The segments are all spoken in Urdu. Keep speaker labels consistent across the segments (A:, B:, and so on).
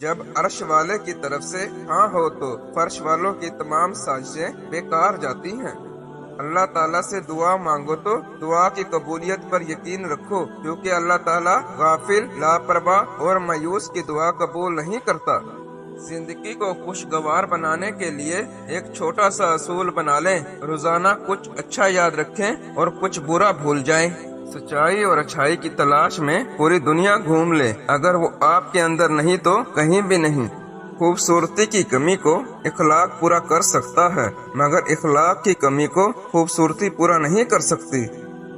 A: جب عرش والے کی طرف سے ہاں ہو تو فرش والوں کی تمام سازشیں بیکار جاتی ہیں۔ اللہ تعالیٰ سے دعا مانگو تو دعا کی قبولیت پر یقین رکھو، کیونکہ اللہ تعالیٰ غافل، لاپرواہ اور مایوس کی دعا قبول نہیں کرتا۔ زندگی کو خوشگوار بنانے کے لیے ایک چھوٹا سا اصول بنا لیں، روزانہ کچھ اچھا یاد رکھیں اور کچھ برا بھول جائیں۔ سچائی اور اچھائی کی تلاش میں پوری دنیا گھوم لیں، اگر وہ آپ کے اندر نہیں تو کہیں بھی نہیں۔ خوبصورتی کی کمی کو اخلاق پورا کر سکتا ہے، مگر اخلاق کی کمی کو خوبصورتی پورا نہیں کر سکتی۔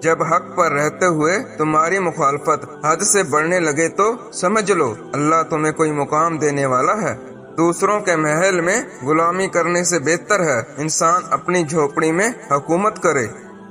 A: جب حق پر رہتے ہوئے تمہاری مخالفت حد سے بڑھنے لگے تو سمجھ لو اللہ تمہیں کوئی مقام دینے والا ہے۔ دوسروں کے محل میں غلامی کرنے سے بہتر ہے انسان اپنی جھوپڑی میں حکومت کرے۔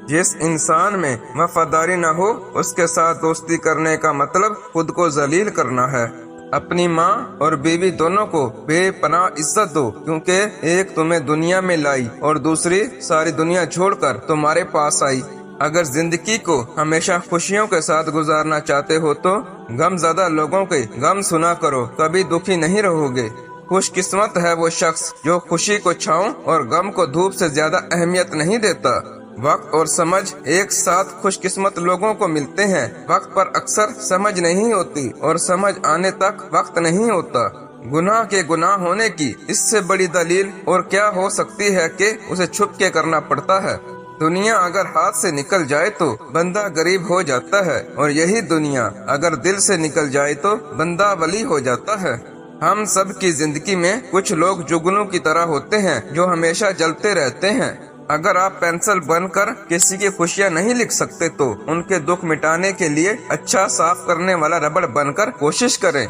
A: جس انسان میں وفاداری نہ ہو اس کے ساتھ دوستی کرنے کا مطلب خود کو ذلیل کرنا ہے۔ اپنی ماں اور بیوی دونوں کو بے پناہ عزت دو، کیونکہ ایک تمہیں دنیا میں لائی اور دوسری ساری دنیا چھوڑ کر تمہارے پاس آئی۔ اگر زندگی کو ہمیشہ خوشیوں کے ساتھ گزارنا چاہتے ہو تو غم زدہ لوگوں کے غم سنا کرو، کبھی دکھی نہیں رہو گے۔ خوش قسمت ہے وہ شخص جو خوشی کو چھاؤں اور غم کو دھوپ سے زیادہ اہمیت نہیں دیتا۔ وقت اور سمجھ ایک ساتھ خوش قسمت لوگوں کو ملتے ہیں۔ وقت پر اکثر سمجھ نہیں ہوتی اور سمجھ آنے تک وقت نہیں ہوتا۔ گناہ کے گناہ ہونے کی اس سے بڑی دلیل اور کیا ہو سکتی ہے کہ اسے چھپ کے کرنا پڑتا ہے۔ دنیا اگر ہاتھ سے نکل جائے تو بندہ غریب ہو جاتا ہے، اور یہی دنیا اگر دل سے نکل جائے تو بندہ ولی ہو جاتا ہے۔ ہم سب کی زندگی میں کچھ لوگ جگنوں کی طرح ہوتے ہیں جو ہمیشہ جلتے رہتے ہیں۔ اگر آپ پینسل بن کر کسی کی خوشیاں نہیں لکھ سکتے تو ان کے دکھ مٹانے کے لیے اچھا صاف کرنے والا ربڑ بن کر کوشش کریں۔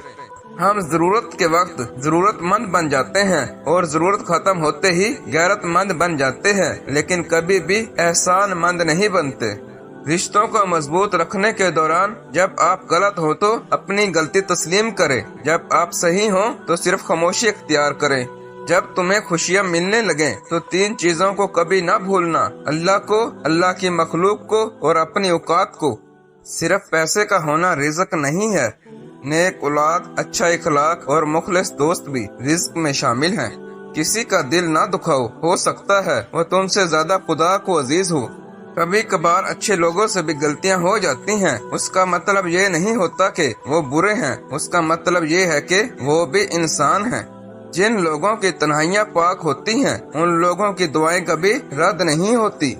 A: ہم ضرورت کے وقت ضرورت مند بن جاتے ہیں اور ضرورت ختم ہوتے ہی غیرت مند بن جاتے ہیں، لیکن کبھی بھی احسان مند نہیں بنتے۔ رشتوں کو مضبوط رکھنے کے دوران جب آپ غلط ہو تو اپنی غلطی تسلیم کریں، جب آپ صحیح ہوں تو صرف خاموشی اختیار کریں۔ جب تمہیں خوشیاں ملنے لگیں تو تین چیزوں کو کبھی نہ بھولنا: اللہ کو، اللہ کی مخلوق کو اور اپنی اوقات کو۔ صرف پیسے کا ہونا رزق نہیں ہے، نیک اولاد، اچھا اخلاق اور مخلص دوست بھی رزق میں شامل ہیں۔ کسی کا دل نہ دکھاؤ، ہو سکتا ہے وہ تم سے زیادہ خدا کو عزیز ہو۔ کبھی کبھار اچھے لوگوں سے بھی غلطیاں ہو جاتی ہیں، اس کا مطلب یہ نہیں ہوتا کہ وہ برے ہیں، اس کا مطلب یہ ہے کہ وہ بھی انسان ہیں۔ جن لوگوں کی تنہائیاں پاک ہوتی ہیں ان لوگوں کی دعائیں کبھی رد نہیں ہوتی۔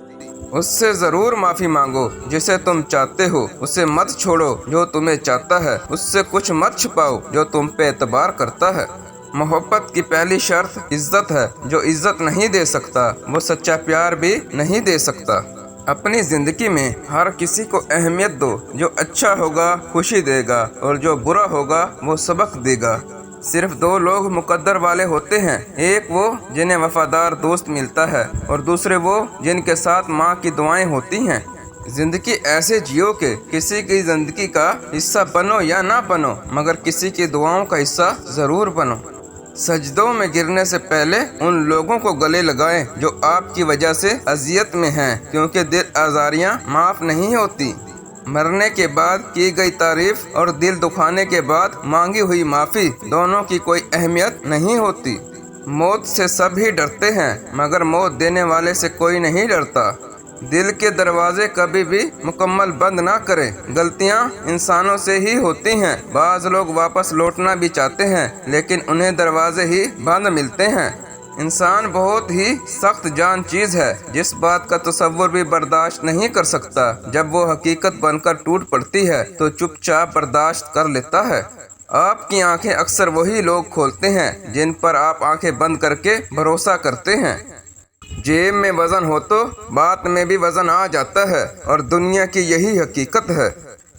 A: اس سے ضرور معافی مانگو جسے تم چاہتے ہو، اسے مت چھوڑو جو تمہیں چاہتا ہے، اس سے کچھ مت چھپاؤ جو تم پہ اعتبار کرتا ہے۔ محبت کی پہلی شرط عزت ہے، جو عزت نہیں دے سکتا وہ سچا پیار بھی نہیں دے سکتا۔ اپنی زندگی میں ہر کسی کو اہمیت دو، جو اچھا ہوگا خوشی دے گا اور جو برا ہوگا وہ سبق دے گا۔ صرف دو لوگ مقدر والے ہوتے ہیں، ایک وہ جنہیں وفادار دوست ملتا ہے اور دوسرے وہ جن کے ساتھ ماں کی دعائیں ہوتی ہیں۔ زندگی ایسے جیو کہ کسی کی زندگی کا حصہ بنو یا نہ بنو، مگر کسی کی دعاؤں کا حصہ ضرور بنو۔ سجدوں میں گرنے سے پہلے ان لوگوں کو گلے لگائیں جو آپ کی وجہ سے اذیت میں ہیں، کیونکہ دل آزاریاں معاف نہیں ہوتی۔ مرنے کے بعد کی گئی تعریف اور دل دکھانے کے بعد مانگی ہوئی معافی دونوں کی کوئی اہمیت نہیں ہوتی۔ موت سے سب ہی ڈرتے ہیں، مگر موت دینے والے سے کوئی نہیں ڈرتا۔ دل کے دروازے کبھی بھی مکمل بند نہ کریں، غلطیاں انسانوں سے ہی ہوتی ہیں۔ بعض لوگ واپس لوٹنا بھی چاہتے ہیں لیکن انہیں دروازے ہی بند ملتے ہیں۔ انسان بہت ہی سخت جان چیز ہے، جس بات کا تصور بھی برداشت نہیں کر سکتا، جب وہ حقیقت بن کر ٹوٹ پڑتی ہے تو چپ چاپ برداشت کر لیتا ہے۔ آپ کی آنکھیں اکثر وہی لوگ کھولتے ہیں جن پر آپ آنکھیں بند کر کے بھروسہ کرتے ہیں۔ جیب میں وزن ہو تو بات میں بھی وزن آ جاتا ہے، اور دنیا کی یہی حقیقت ہے۔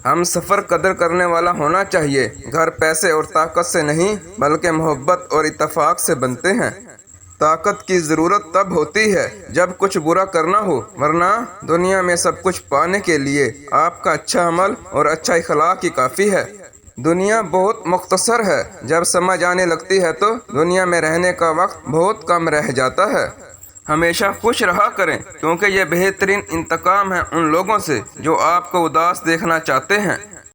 A: ہم سفر قدر کرنے والا ہونا چاہیے۔ گھر پیسے اور طاقت سے نہیں بلکہ محبت اور اتفاق سے بنتے ہیں۔ طاقت کی ضرورت تب ہوتی ہے جب کچھ برا کرنا ہو، ورنہ دنیا میں سب کچھ پانے کے لیے آپ کا اچھا عمل اور اچھا اخلاق ہی کافی ہے۔ دنیا بہت مختصر ہے، جب سمجھ آنے لگتی ہے تو دنیا میں رہنے کا وقت بہت کم رہ جاتا ہے۔ ہمیشہ خوش رہا کریں، کیونکہ یہ بہترین انتقام ہے ان لوگوں سے جو آپ کو اداس دیکھنا چاہتے ہیں۔